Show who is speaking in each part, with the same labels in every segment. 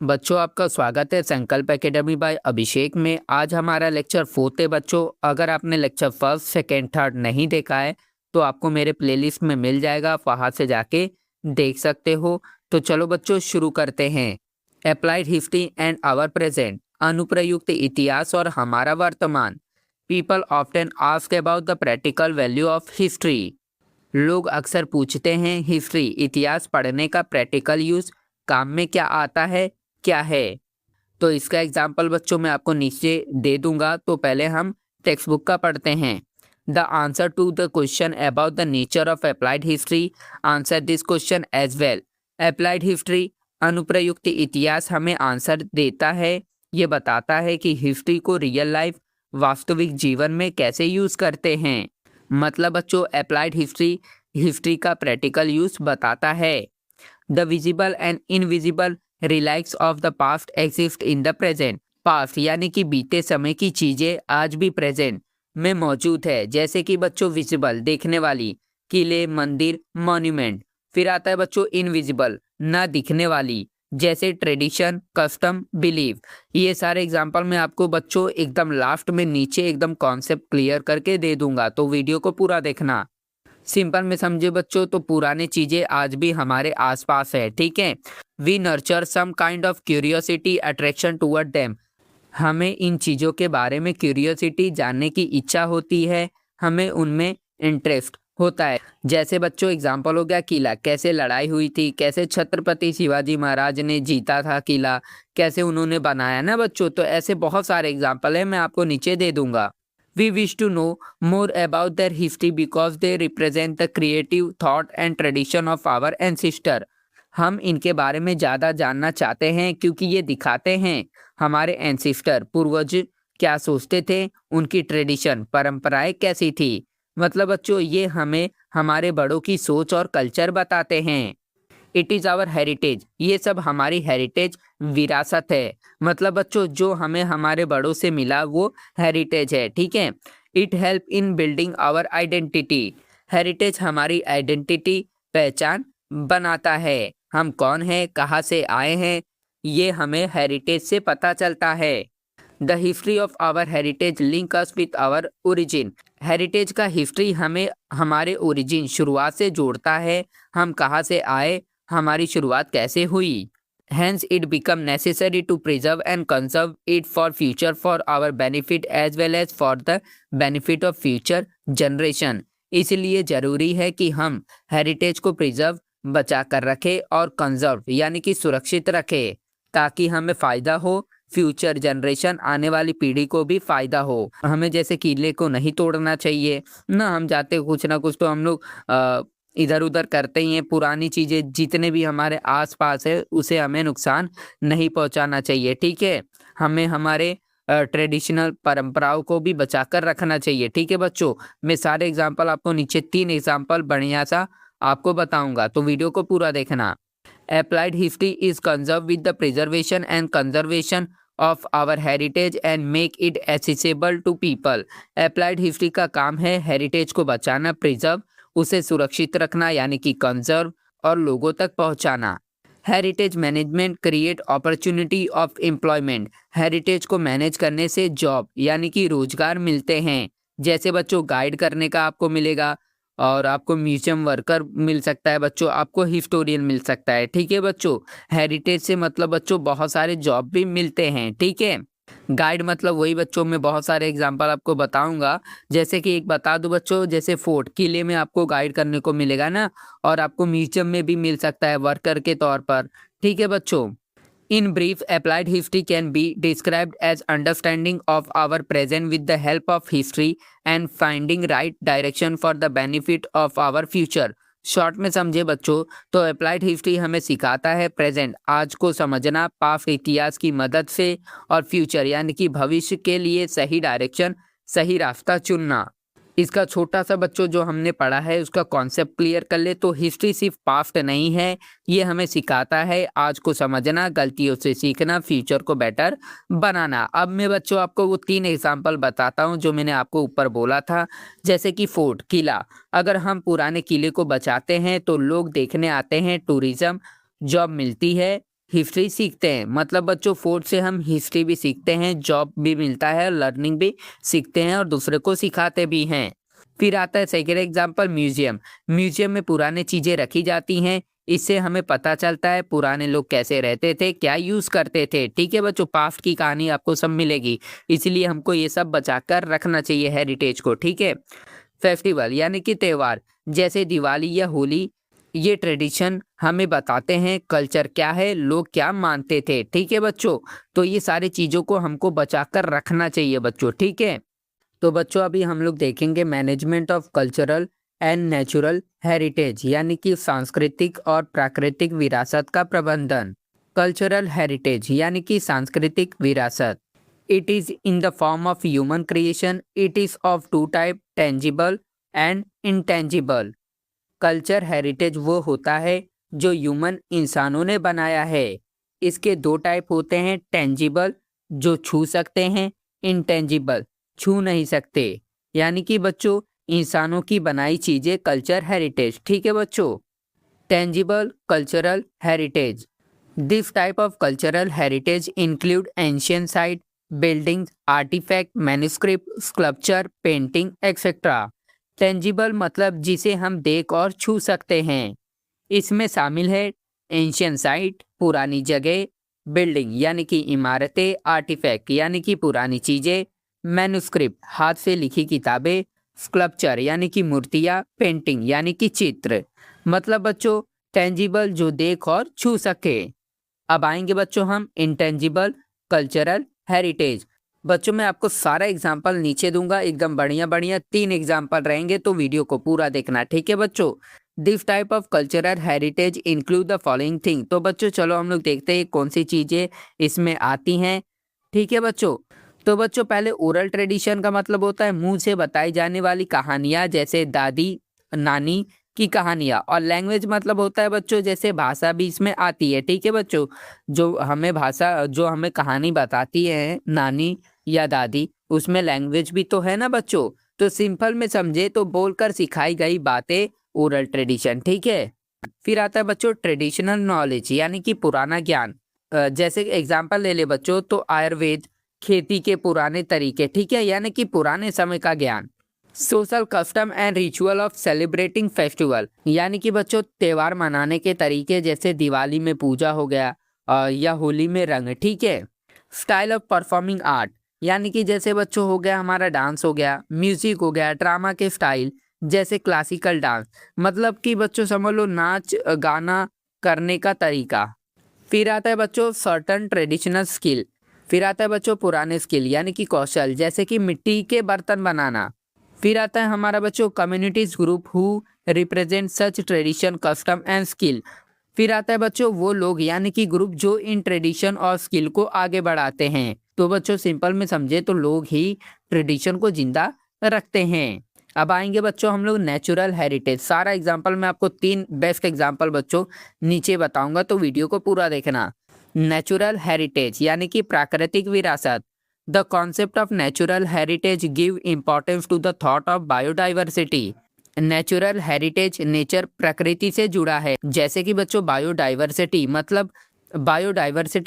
Speaker 1: बच्चों, आपका स्वागत है संकल्प एकेडमी बाय अभिषेक में। आज हमारा लेक्चर 4 है बच्चों। अगर आपने लेक्चर फर्स्ट, सेकेंड, थर्ड नहीं देखा है तो आपको मेरे प्लेलिस्ट में मिल जाएगा, आप वहाँ से जाके देख सकते हो। तो चलो बच्चों शुरू करते हैं। Applied history and our present, अनुप्रयुक्त इतिहास और हमारा वर्तमान। People often ask about the practical value of history. लोग अक्सर पूछते हैं हिस्ट्री इतिहास पढ़ने का प्रैक्टिकल यूज काम में क्या आता है, क्या है। तो इसका एग्जाम्पल बच्चों मैं आपको नीचे दे दूंगा। तो पहले हम टेक्स्ट बुक का पढ़ते हैं। The answer to the question about the nature of applied history, answer this question as well. Applied history अनुप्रयुक्त इतिहास हमें आंसर देता है। ये बताता है कि हिस्ट्री को रियल लाइफ वास्तविक जीवन में कैसे यूज करते हैं। मतलब बच्चों अप्लाइड हिस्ट्री हिस्ट्री का प्रैक्टिकल यूज बताता है। The visible and invisible relics of the past exist in the present. Past यानी कि बीते समय की चीजें आज भी प्रेजेंट में मौजूद है। जैसे कि बच्चों विजिबल देखने वाली, किले, मंदिर, मॉन्यूमेंट। फिर आता है बच्चों इनविजिबल ना दिखने वाली, जैसे ट्रेडिशन, कस्टम, बिलीव। ये सारे एग्जाम्पल मैं आपको बच्चों एकदम लास्ट में नीचे एकदम कॉन्सेप्ट क्लियर करके दे दूंगा, तो वीडियो को पूरा देखना। सिंपल में समझे बच्चों तो पुराने चीजें आज भी हमारे आसपास है, ठीक है। We nurture some kind of curiosity attraction toward them. हमें इन चीजों के बारे में क्यूरियोसिटी जानने की इच्छा होती है, हमें उनमें इंटरेस्ट होता है। जैसे बच्चों एग्जाम्पल हो गया किला, कैसे लड़ाई हुई थी, कैसे छत्रपति शिवाजी महाराज ने जीता था किला, कैसे उन्होंने बनाया ना बच्चों। तो ऐसे बहुत सारे एग्जाम्पल है, मैं आपको नीचे दे दूंगा। We wish to know more about their history because they represent the creative thought and tradition of our ancestor. हम इनके बारे में ज़्यादा जानना चाहते हैं क्योंकि ये दिखाते हैं हमारे एंसिस्टर पूर्वज क्या सोचते थे, उनकी ट्रेडिशन परंपराएं कैसी थी। मतलब बच्चों ये हमें हमारे बड़ों की सोच और कल्चर बताते हैं। इट इज़ आवर हेरिटेज, ये सब हमारी हेरिटेज विरासत है। मतलब बच्चों जो हमें हमारे बड़ों से मिला वो हेरिटेज है, ठीक है। It help in building our identity. Heritage हमारी आइडेंटिटी पहचान बनाता है। हम कौन हैं, कहाँ से आए हैं, ये हमें हेरिटेज से पता चलता है। The history of our heritage link us with our origin. Heritage का हिस्ट्री हमें हमारे ओरिजिन शुरुआत से जोड़ता है। हम कहाँ से आए, हमारी शुरुआत कैसे हुई। Hence it become necessary to preserve and conserve it for future, for our benefit as well as for the benefit of future generation. इसलिए जरूरी है कि हम हेरिटेज को प्रिजर्व बचा कर रखें और कंजर्व यानी कि सुरक्षित रखें, ताकि हमें फ़ायदा हो, फ्यूचर जनरेशन आने वाली पीढ़ी को भी फ़ायदा हो। हमें जैसे किले को नहीं तोड़ना चाहिए ना, हम जाते कुछ ना कुछ तो हम लोग इधर उधर करते ही हैं। पुरानी चीज़ें जितने भी हमारे आसपास है उसे हमें नुकसान नहीं पहुंचाना चाहिए, ठीक है। हमें हमारे ट्रेडिशनल परंपराओं को भी बचा कर रखना चाहिए, ठीक है बच्चों। मैं सारे एग्जांपल आपको नीचे 3 एग्जांपल बढ़िया सा आपको बताऊंगा, तो वीडियो को पूरा देखना। Applied history is conserve with the preservation and conservation of our heritage and make it accessible to people. Applied history का काम है हेरिटेज को बचाना, प्रिजर्व उसे सुरक्षित रखना यानी कि कंजर्व, और लोगों तक पहुंचाना। Heritage management create opportunity of employment. Heritage को मैनेज करने से जॉब यानी कि रोजगार मिलते हैं। जैसे बच्चों गाइड करने का आपको मिलेगा, और आपको म्यूजियम वर्कर मिल सकता है बच्चों, आपको हिस्टोरियन मिल सकता है, ठीक है बच्चों। हेरिटेज से मतलब बच्चों बहुत सारे जॉब भी मिलते हैं, ठीक है। गाइड मतलब वही बच्चों, में बहुत सारे एग्जांपल आपको बताऊंगा। जैसे कि एक बता दूं बच्चों, जैसे फोर्ट किले में आपको गाइड करने को मिलेगा ना, और आपको म्यूजियम में भी मिल सकता है वर्कर के तौर पर, ठीक है बच्चों। In brief applied history can be described as understanding of our present with the help of history and finding right direction for the benefit of our future. Short में समझे बच्चों तो अप्लाइड हिस्ट्री हमें सिखाता है प्रेजेंट आज को समझना पास्ट इतिहास की मदद से, और फ्यूचर यानी कि भविष्य के लिए सही डायरेक्शन, सही रास्ता चुनना। इसका छोटा सा बच्चों जो हमने पढ़ा है उसका कॉन्सेप्ट क्लियर कर ले तो हिस्ट्री सिर्फ पास्ट नहीं है, ये हमें सिखाता है आज को समझना, गलतियों से सीखना, फ्यूचर को बेटर बनाना। अब मैं बच्चों आपको वो 3 एग्जाम्पल बताता हूँ जो मैंने आपको ऊपर बोला था। जैसे कि फोर्ट किला, अगर हम पुराने किले को बचाते हैं तो लोग देखने आते हैं, टूरिज्म, जॉब मिलती है, हिस्ट्री सीखते हैं। मतलब बच्चों फोर्थ से हम हिस्ट्री भी सीखते हैं, जॉब भी मिलता है, लर्निंग भी सीखते हैं और दूसरे को सिखाते भी हैं। फिर आता है सेकेंड एग्जाम्पल म्यूजियम। म्यूजियम में पुरानी चीजें रखी जाती हैं, इससे हमें पता चलता है पुराने लोग कैसे रहते थे, क्या यूज करते थे। ठीक है बच्चों, पास्ट की कहानी आपको सब मिलेगी, इसलिए हमको ये सब बचाकर रखना चाहिए हेरिटेज को। ठीक है। फेस्टिवल यानी कि त्योहार, जैसे दिवाली या होली, ये ट्रेडिशन हमें बताते हैं कल्चर क्या है, लोग क्या मानते थे। ठीक है बच्चों, तो ये सारी चीज़ों को हमको बचाकर रखना चाहिए बच्चों। ठीक है। तो बच्चों अभी हम लोग देखेंगे management of cultural and natural heritage, यानी कि सांस्कृतिक और प्राकृतिक विरासत का प्रबंधन। कल्चरल हेरिटेज यानी कि सांस्कृतिक विरासत, it is in the form of human creation, it is of two type, tangible and intangible. Culture heritage वो होता है जो ह्यूमन इंसानों ने बनाया है। इसके दो टाइप होते हैं, टेंजिबल जो छू सकते हैं, इनटेंजिबल छू नहीं सकते। यानी कि बच्चों इंसानों की बनाई चीजें कल्चर हेरिटेज। ठीक है बच्चों। Tangible cultural heritage, this type of cultural heritage include ancient site, buildings, artifact, manuscript, sculpture, painting etcetera. Tangible मतलब जिसे हम देख और छू सकते हैं, इसमें शामिल है एंशियंट साइट पुरानी जगह, बिल्डिंग यानी कि इमारतें, आर्टिफैक्ट यानी कि पुरानी चीजें, मैन्युस्क्रिप्ट हाथ से लिखी किताबें, स्कल्पचर यानी कि मूर्तियाँ, पेंटिंग यानी कि चित्र। मतलब बच्चों टेंजिबल जो देख और छू सके। अब आएंगे बच्चों हम इंटेंजिबल कल्चरल हेरिटेज। बच्चों मैं आपको सारा एग्जाम्पल नीचे दूंगा, एकदम बढ़िया बढ़िया 3 एग्जाम्पल रहेंगे, तो वीडियो को पूरा देखना। ठीक है बच्चों। This type of cultural heritage include the following thing. तो बच्चों चलो हम लोग देखते हैं कौन सी चीजें इसमें आती हैं। ठीक है बच्चों। तो बच्चों पहले ओरल ट्रेडिशन का मतलब होता है मुंह से बताई जाने वाली कहानियां, जैसे दादी नानी की कहानियां। और लैंग्वेज मतलब होता है बच्चों जैसे भाषा भी इसमें आती है। ठीक है बच्चों, जो हमें कहानी बताती है नानी या दादी, उसमें लैंग्वेज भी तो है ना बच्चों। तो सिंपल में समझे तो बोलकर सिखाई गई बातें ओरल ट्रेडिशन। ठीक है। फिर आता है बच्चों ट्रेडिशनल नॉलेज यानी कि पुराना ज्ञान। जैसे एग्जाम्पल ले ले बच्चों तो आयुर्वेद, खेती के पुराने तरीके। ठीक है, यानी कि पुराने समय का ज्ञान। Social custom and ritual of celebrating festival, यानी कि बच्चों त्योहार मनाने के तरीके, जैसे दिवाली में पूजा हो गया या होली में रंग। ठीक है। स्टाइल ऑफ परफॉर्मिंग आर्ट, यानी कि जैसे बच्चों हो गया हमारा डांस हो गया, म्यूजिक हो गया, ड्रामा के स्टाइल जैसे क्लासिकल डांस। मतलब कि बच्चों समझ लो नाच गाना करने का तरीका। फिर आता है बच्चों सर्टन ट्रेडिशनल स्किल। फिर आता है बच्चों पुराने स्किल यानी कि कौशल, जैसे कि मिट्टी के बर्तन बनाना। फिर आता है हमारा बच्चों communities group who represent such tradition custom and skill. फिर आता है बच्चों वो लोग यानी कि ग्रुप जो इन ट्रेडिशन और स्किल को आगे बढ़ाते हैं। तो बच्चों सिंपल में समझे तो लोग ही ट्रेडिशन को जिंदा रखते हैं। अब आएंगे बच्चों हम लोग नेचुरल हेरिटेज। सारा एग्जाम्पल मैं आपको 3 बेस्ट एग्जाम्पल बच्चों नीचे बताऊंगा, तो वीडियो को पूरा देखना। नेचुरल हेरिटेज यानी कि प्राकृतिक विरासत। The concept of natural heritage give importance to the thought of biodiversity. Natural heritage nature प्रकृति से जुड़ा है, जैसे कि बच्चों बायोडाइवर्सिटी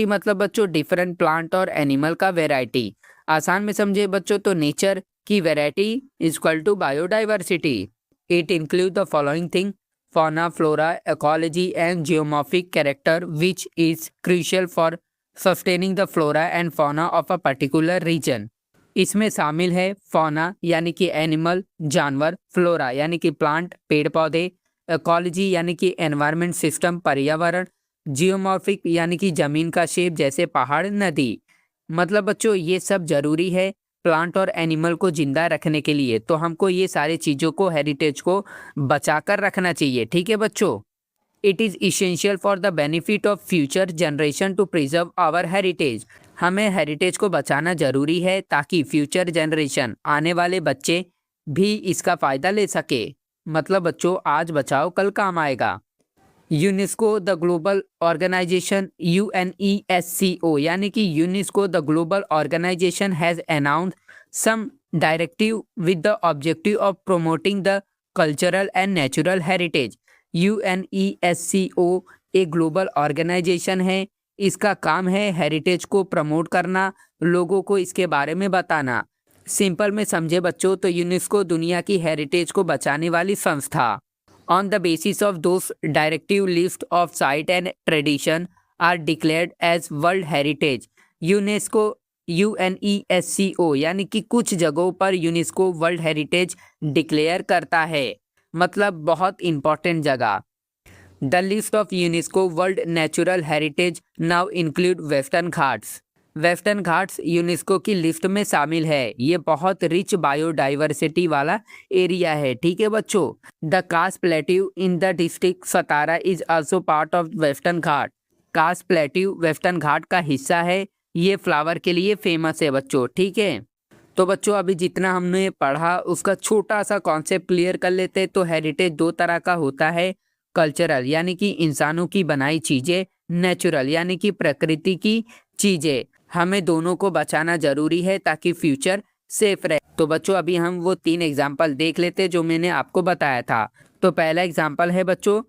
Speaker 1: मतलब बच्चों डिफरेंट प्लांट और एनिमल का वैरायटी। आसान में समझे बच्चों तो नेचर की variety is equal to biodiversity. It include the following thing, fauna, flora, ecology and geomorphic character which is crucial for sustaining the flora and fauna of a particular region। इसमें शामिल है fauna यानी कि animal जानवर, flora यानी कि plant पेड़ पौधे, इकोलॉजी यानी कि एनवायरनमेंट सिस्टम पर्यावरण, जियोमॉर्फिक यानी कि जमीन का शेप जैसे पहाड़ नदी। मतलब बच्चों ये सब जरूरी है प्लांट और एनिमल को जिंदा रखने के लिए, तो हमको ये सारी चीज़ों को हेरिटेज को बचाकर रखना चाहिए। ठीक है बच्चों। It is essential for the benefit of future generation to preserve our heritage. हमें हेरिटेज को बचाना जरूरी है ताकि फ्यूचर जनरेशन आने वाले बच्चे भी इसका फ़ायदा ले सके। मतलब बच्चों आज बचाओ कल काम आएगा। UNESCO the global organisation UNESCO यानी कि UNESCO the global organisation has announced some directive with the objective of promoting the cultural and natural heritage. UNESCO एक ग्लोबल ऑर्गेनाइजेशन है, इसका काम है हेरिटेज को प्रमोट करना, लोगों को इसके बारे में बताना। सिंपल में समझे बच्चों तो यूनेस्को दुनिया की हेरिटेज को बचाने वाली संस्था। On the basis of those directive list of site and tradition are declared as world heritage. UNESCO UNESCO यानी कि कुछ जगहों पर यूनेस्को वर्ल्ड हेरिटेज डिक्लेयर करता है, मतलब बहुत इंपॉर्टेंट जगह। The list of UNESCO world natural heritage now include western Ghats. Western Ghats UNESCO की लिस्ट में शामिल है। ये बहुत रिच बायोडाइवर्सिटी वाला एरिया है, ठीक है बच्चों। The Kas plateau in the district Satara is also part of western Ghat. Kas plateau western Ghat का हिस्सा है। ये फ्लावर के लिए फेमस है बच्चों, ठीक है। तो बच्चों अभी जितना हमने पढ़ा उसका छोटा सा कॉन्सेप्ट क्लियर कर लेते हैं। तो हेरिटेज दो तरह का होता है, कल्चरल यानी कि इंसानों की बनाई चीज़ें, नेचुरल यानी कि प्रकृति की चीज़ें। हमें दोनों को बचाना जरूरी है ताकि फ्यूचर सेफ रहे। तो बच्चों अभी हम वो 3 एग्जाम्पल देख लेते जो मैंने आपको बताया था। तो पहला एग्जाम्पल है बच्चों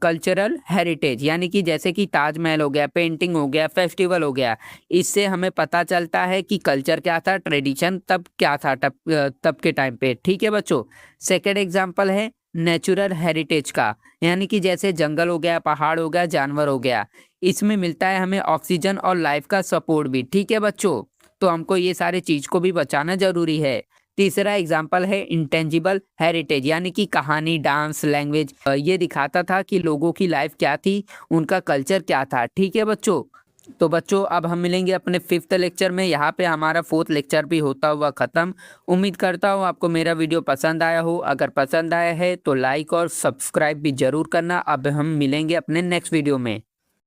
Speaker 1: कल्चरल हेरिटेज, यानी कि जैसे कि ताजमहल हो गया, पेंटिंग हो गया, फेस्टिवल हो गया। इससे हमें पता चलता है कि कल्चर क्या था, ट्रेडिशन तब क्या था, तब के टाइम पे, ठीक है बच्चों। सेकेंड एग्जाम्पल है नेचुरल हेरिटेज का, यानी कि जैसे जंगल हो गया, पहाड़ हो गया, जानवर हो गया। इसमें मिलता है हमें ऑक्सीजन और लाइफ का सपोर्ट भी, ठीक है बच्चों। तो हमको ये सारे चीज़ को भी बचाना जरूरी है। तीसरा एग्जाम्पल है इंटेंजिबल हेरिटेज, यानी कि कहानी, डांस, लैंग्वेज। ये दिखाता था कि लोगों की लाइफ क्या थी, उनका कल्चर क्या था, ठीक है बच्चों। तो बच्चों अब हम मिलेंगे अपने 5th लेक्चर में। यहाँ पे हमारा 4th लेक्चर भी होता हुआ ख़त्म। उम्मीद करता हूँ आपको मेरा वीडियो पसंद आया हो। अगर पसंद आया है तो लाइक और सब्सक्राइब भी ज़रूर करना। अब हम मिलेंगे अपने नेक्स्ट वीडियो में।